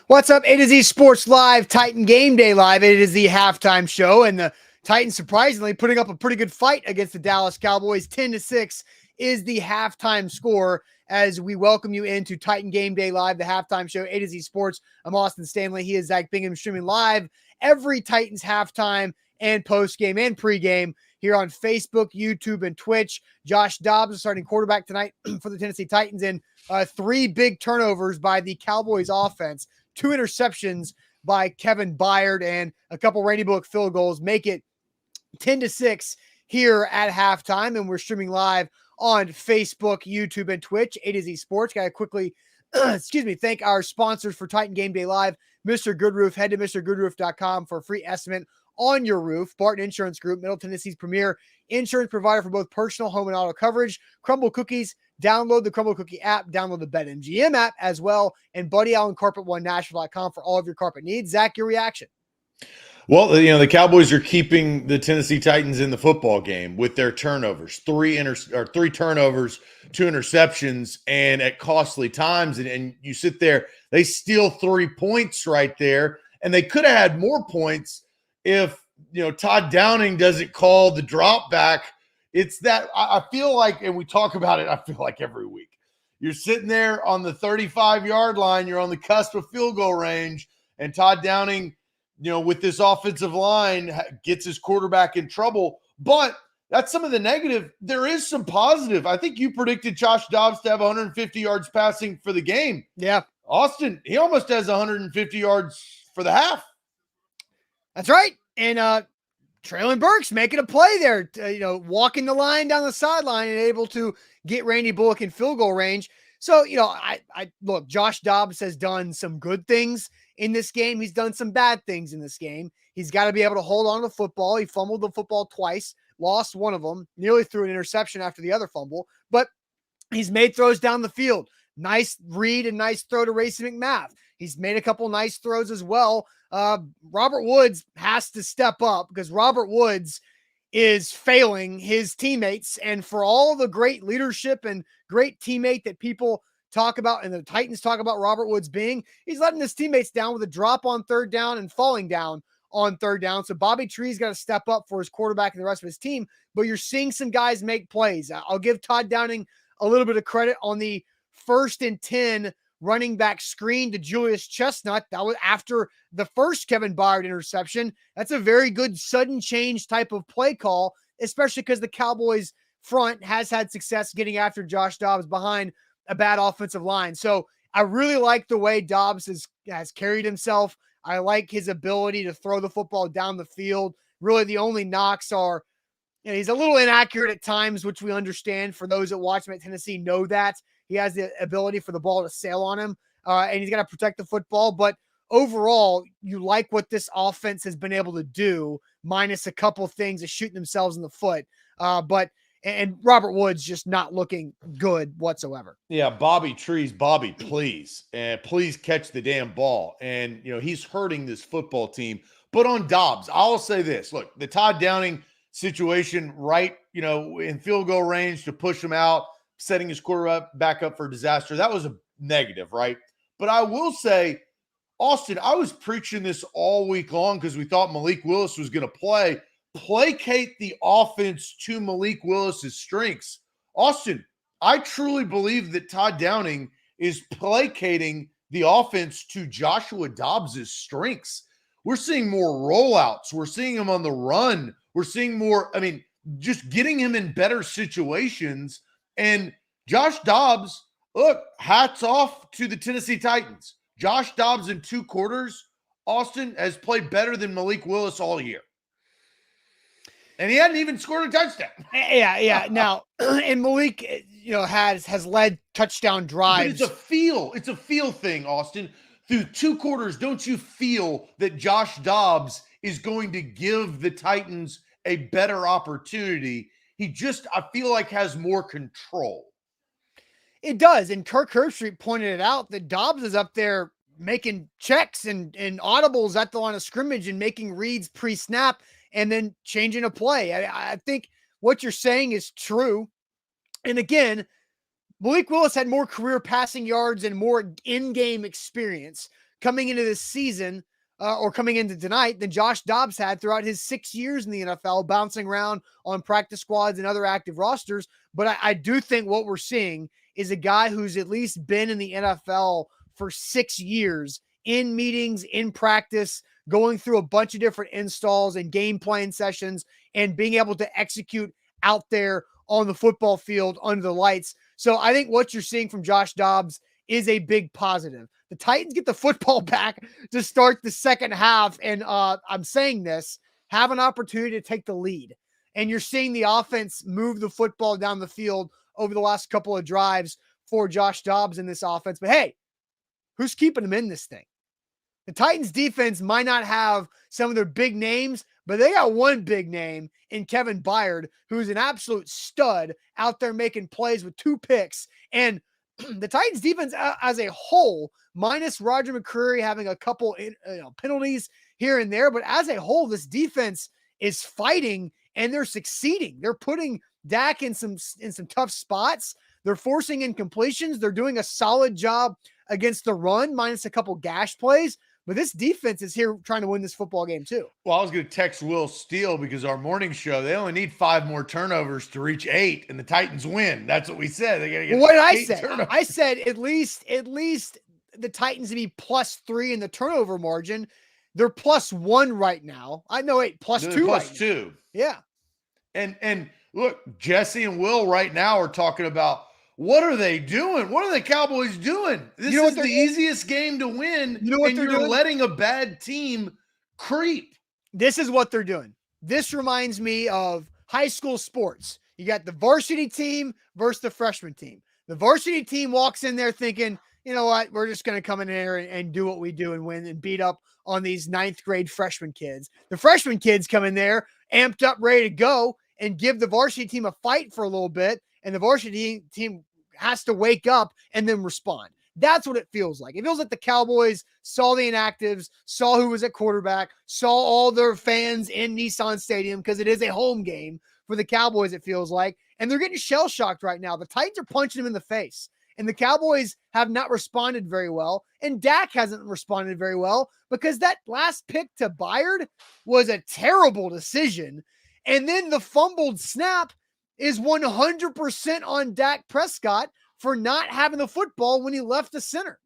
What's up? A to Z Sports Live, Titan Game Day Live. It is the halftime show, and the Titans surprisingly putting up a pretty good fight against the Dallas Cowboys. 10-6 is the halftime score as we welcome you into Titan Game Day Live, the halftime show, A to Z Sports. I'm Austin Stanley. He is Zach Bingham, streaming live every Titans halftime and post-game and pre-game here on Facebook, YouTube, and Twitch. Josh Dobbs is starting quarterback tonight for the Tennessee Titans, and 3 big turnovers by the Cowboys offense. 2 interceptions by Kevin Byard and a couple Randy Bullock field goals make it 10-6 here at halftime. And we're streaming live on Facebook, YouTube, and Twitch, A to Z Sports. Got to quickly, thank our sponsors for Titan Game Day Live. Mr. Good Roof, head to mrgoodroof.com for a free estimate on your roof. Barton Insurance Group, Middle Tennessee's premier insurance provider for both personal, home, and auto coverage. Crumble Cookies. Download the Crumble Cookie app, download the BetMGM app as well, and Buddy Allen Carpet One Nashville.com for all of your carpet needs. Zach, your reaction? Well, the Cowboys are keeping the Tennessee Titans in the football game with their turnovers, 3 turnovers, 2 interceptions, and at costly times. And you sit there, they steal 3 points right there, and they could have had more points if Todd Downing doesn't call the drop back. It's that I feel like, and we talk about it, I feel like every week. You're sitting there on the 35-yard line. You're on the cusp of field goal range, and Todd Downing, with this offensive line, gets his quarterback in trouble. But that's some of the negative. There is some positive. I think you predicted Josh Dobbs to have 150 yards passing for the game. Yeah. Austin, he almost has 150 yards for the half. That's right. And Traylon Burks making a play there, walking the line down the sideline and able to get Randy Bullock in field goal range. So, I look, Josh Dobbs has done some good things in this game. He's done some bad things in this game. He's got to be able to hold on to the football. He fumbled the football twice, lost one of them, nearly threw an interception after the other fumble, but he's made throws down the field. Nice read and nice throw to Racey McMath. He's made a couple nice throws as well. Robert Woods has to step up because Robert Woods is failing his teammates. And for all the great leadership and great teammate that people talk about and the Titans talk about Robert Woods being, he's letting his teammates down with a drop on third down and falling down on third down. So Bobby Tree's got to step up for his quarterback and the rest of his team. But you're seeing some guys make plays. I'll give Todd Downing a little bit of credit on the 1st and 10 running back screen to Julius Chestnut. That was after the first Kevin Byard interception. That's a very good sudden change type of play call, especially because the Cowboys front has had success getting after Josh Dobbs behind a bad offensive line. So I really like the way Dobbs has carried himself. I like his ability to throw the football down the field. Really, the only knocks are, he's a little inaccurate at times, which we understand. For those that watch him at Tennessee know that. He has the ability for the ball to sail on him, and he's got to protect the football. But overall, you like what this offense has been able to do, minus a couple things of shooting themselves in the foot. And Robert Woods just not looking good whatsoever. Yeah, Bobby, please. And please catch the damn ball. And, he's hurting this football team. But on Dobbs, I'll say this. Look, the Todd Downing situation right, in field goal range to push him out, setting his quarterback back up for disaster. That was a negative, right? But I will say, Austin, I was preaching this all week long because we thought Malik Willis was going to placate the offense to Malik Willis's strengths. Austin, I truly believe that Todd Downing is placating the offense to Joshua Dobbs's strengths. We're seeing more rollouts. We're seeing him on the run. We're seeing more, just getting him in better situations. And Josh Dobbs, look, hats off to the Tennessee Titans. Josh Dobbs in 2 quarters, Austin, has played better than Malik Willis all year. And he hadn't even scored a touchdown. Yeah. Now, and Malik, has led touchdown drives. But it's a feel thing, Austin. Through 2 quarters, don't you feel that Josh Dobbs is going to give the Titans a better opportunity? He just, I feel like, has more control. It does. And Kirk Herbstreit pointed it out that Dobbs is up there making checks and audibles at the line of scrimmage and making reads pre-snap and then changing a play. I think what you're saying is true. And again, Malik Willis had more career passing yards and more in-game experience coming into this season or coming into tonight than Josh Dobbs had throughout his 6 years in the NFL, bouncing around on practice squads and other active rosters. But I do think what we're seeing is a guy who's at least been in the NFL for 6 years, in meetings, in practice, going through a bunch of different installs and game plan sessions and being able to execute out there on the football field under the lights. So I think what you're seeing from Josh Dobbs is a big positive. The Titans get the football back to start the second half. And I'm saying this, have an opportunity to take the lead. And you're seeing the offense move the football down the field over the last couple of drives for Josh Dobbs in this offense. But hey, who's keeping him in this thing? The Titans defense might not have some of their big names, but they got one big name in Kevin Byard, who's an absolute stud out there making plays with 2 picks. And the Titans defense as a whole, minus Roger McCreary having a couple penalties here and there, but as a whole, this defense is fighting and they're succeeding. They're putting Dak in some tough spots. They're forcing incompletions. They're doing a solid job against the run, minus a couple gash plays. But this defense is here trying to win this football game too. Well, I was going to text Will Steele because our morning show, they only need 5 more turnovers to reach 8, and the Titans win. That's what we said. They got to get. What did I say? Turnovers. I said at least the Titans to be +3 in the turnover margin. They're +1 right now. I know 8 +2. Plus right 2. Now. Yeah. And look, Jesse and Will right now are talking about, what are they doing? What are the Cowboys doing? This is the easiest game to win, and you're letting a bad team creep. This is what they're doing. This reminds me of high school sports. You got the varsity team versus the freshman team. The varsity team walks in there thinking, you know what, we're just going to come in here and do what we do and win and beat up on these 9th grade freshman kids. The freshman kids come in there amped up, ready to go, and give the varsity team a fight for a little bit. And the varsity team has to wake up and then respond. That's what it feels like. It feels like the Cowboys saw the inactives, saw who was at quarterback, saw all their fans in Nissan Stadium because it is a home game for the Cowboys, it feels like. And they're getting shell-shocked right now. The Titans are punching them in the face. And the Cowboys have not responded very well. And Dak hasn't responded very well because that last pick to Byard was a terrible decision. And then the fumbled snap is 100% on Dak Prescott for not having the football when he left the center.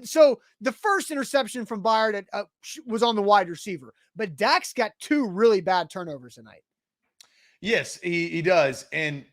So the first interception from Byard was on the wide receiver, but Dak's got 2 really bad turnovers tonight. Yes, he does. And,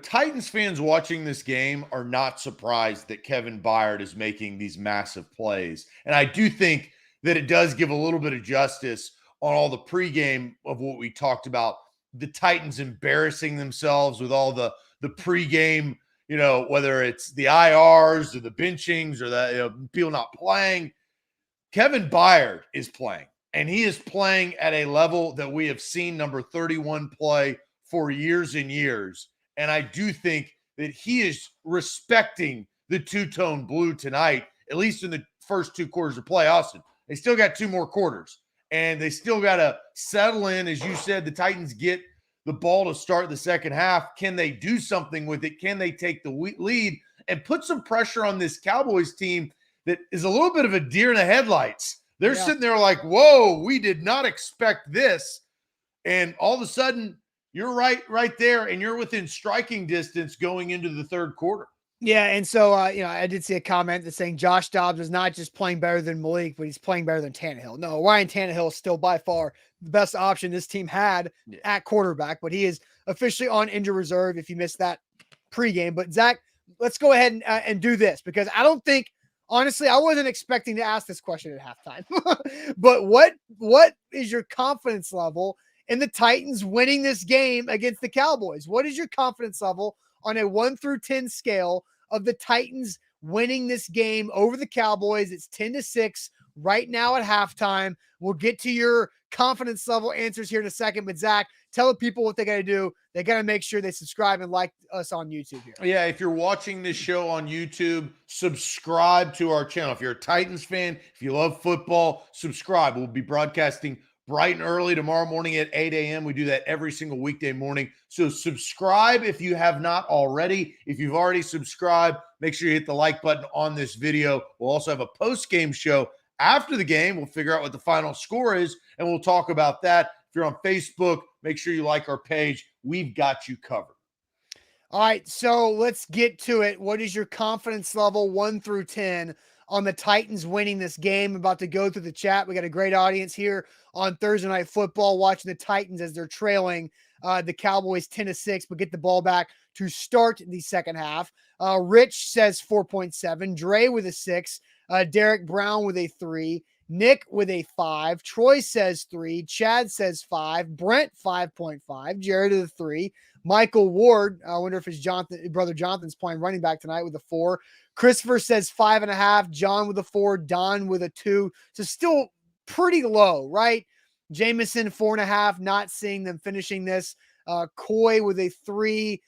Titans fans watching this game are not surprised that Kevin Byard is making these massive plays. And I do think that it does give a little bit of justice on all the pregame of what we talked about, the Titans embarrassing themselves with all the pregame, whether it's the IRs or the benchings or the people not playing. Kevin Byard is playing, and he is playing at a level that we have seen number 31 play for years and years. And I do think that he is respecting the two-tone blue tonight, at least in the first 2 quarters of play. Austin, they still got 2 more quarters. And they still got to settle in. As you said, the Titans get the ball to start the second half. Can they do something with it? Can they take the lead and put some pressure on this Cowboys team that is a little bit of a deer in the headlights? They're sitting there like, whoa, we did not expect this. And all of a sudden, you're right there, and you're within striking distance going into the third quarter. Yeah, and so, I did see a comment that's saying Josh Dobbs is not just playing better than Malik, but he's playing better than Tannehill. No, Ryan Tannehill is still by far the best option this team had at quarterback, but he is officially on injured reserve if you missed that pregame. But, Zach, let's go ahead and do this because I don't think, honestly, I wasn't expecting to ask this question at halftime. But what is your confidence level in the Titans winning this game against the Cowboys? What is your confidence level on a 1 through 10 scale of the Titans winning this game over the Cowboys? It's 10-6 right now at halftime. We'll get to your confidence level answers here in a second. But Zach, tell the people what they got to do. They got to make sure they subscribe and like us on YouTube here. Yeah, if you're watching this show on YouTube, subscribe to our channel. If you're a Titans fan, if you love football, subscribe. We'll be broadcasting bright and early tomorrow morning at 8 a.m. We do that every single weekday morning. So subscribe if you have not already. If you've already subscribed, make sure you hit the like button on this video. We'll also have a post-game show after the game. We'll figure out what the final score is, and we'll talk about that. If you're on Facebook, make sure you like our page. We've got you covered. All right, so let's get to it. What is your confidence level 1 through 10 on the Titans winning this game? I'm about to go through the chat. We got a great audience here on Thursday Night Football watching the Titans as they're trailing the Cowboys 10-6, but get the ball back to start the second half. Rich says 4.7. Dre with a 6. Derek Brown with a 3. Nick with a 5. Troy says 3. Chad says 5. Brent 5.5. Jared with a 3. Michael Ward, I wonder if his brother Jonathan's playing running back tonight, with a 4. Christopher says 5.5. John with a 4. Don with a 2. So still pretty low, right? Jameson 4.5. Not seeing them finishing this. Coy with a 3.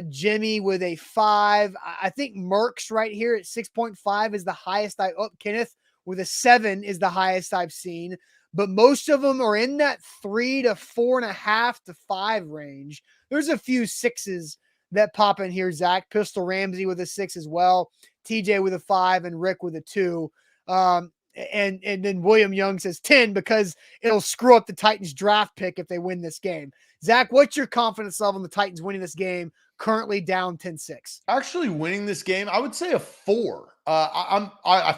Jimmy with a 5. I think Merck's right here at 6.5 is the highest. Kenneth with a 7 is the highest I've seen, but most of them are in that 3 to 4.5 to 5 range. There's a few 6s that pop in here. Zach Pistol Ramsey with a 6 as well. TJ with a 5 and Rick with a 2. And then William Young says 10 because it'll screw up the Titans draft pick if they win this game. Zach, what's your confidence level in the Titans winning this game? Currently down 10-6. Actually winning this game, I would say a 4. I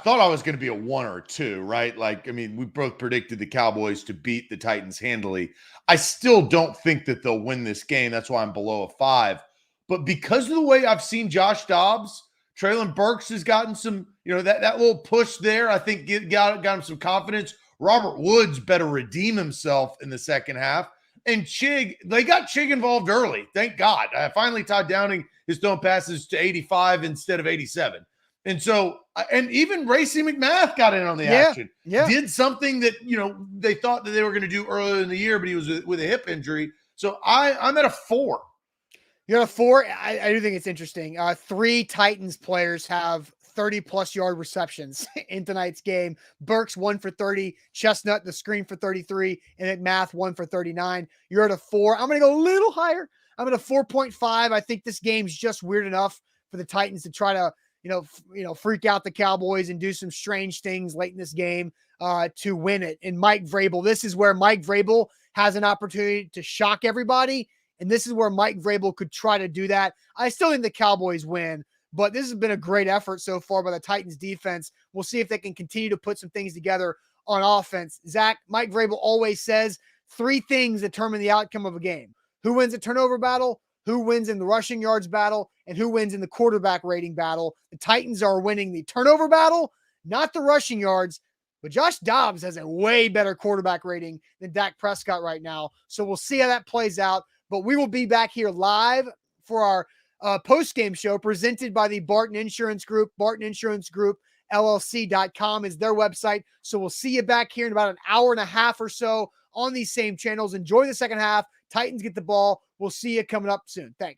thought I was going to be a 1 or a 2, right? Like, I mean, we both predicted the Cowboys to beat the Titans handily. I still don't think that they'll win this game. That's why I'm below a 5. But because of the way I've seen Josh Dobbs, Treylon Burks has gotten some, that little push there, I think got him some confidence. Robert Woods better redeem himself in the second half. And Chig, they got Chig involved early. Thank God. Finally, Todd Downing is throwing passes to 85 instead of 87. And so, and even Racey McMath got in on the action. Yeah. Did something that, they thought that they were going to do earlier in the year, but he was with a hip injury. So I'm at a 4. You're at a 4. I do think it's interesting. 3 Titans players have 30-plus yard receptions in tonight's game. Burks 1 for 30, Chestnut the screen for 33, and McMath 1 for 39. You're at a 4. I'm going to go a little higher. I'm at a 4.5. I think this game's just weird enough for the Titans to try to, freak out the Cowboys and do some strange things late in this game to win it. And Mike Vrabel, this is where Mike Vrabel has an opportunity to shock everybody. And this is where Mike Vrabel could try to do that. I still think the Cowboys win, but this has been a great effort so far by the Titans defense. We'll see if they can continue to put some things together on offense. Zach, Mike Vrabel always says 3 things determine the outcome of a game: who wins a turnover battle, who wins in the rushing yards battle, and who wins in the quarterback rating battle. The Titans are winning the turnover battle, not the rushing yards, but Josh Dobbs has a way better quarterback rating than Dak Prescott right now. So we'll see how that plays out. But we will be back here live for our post-game show presented by the Barton Insurance Group. Barton Insurance Group, LLC.com is their website. So we'll see you back here in about an hour and a half or so on these same channels. Enjoy the second half. Titans get the ball. We'll see you coming up soon. Thanks.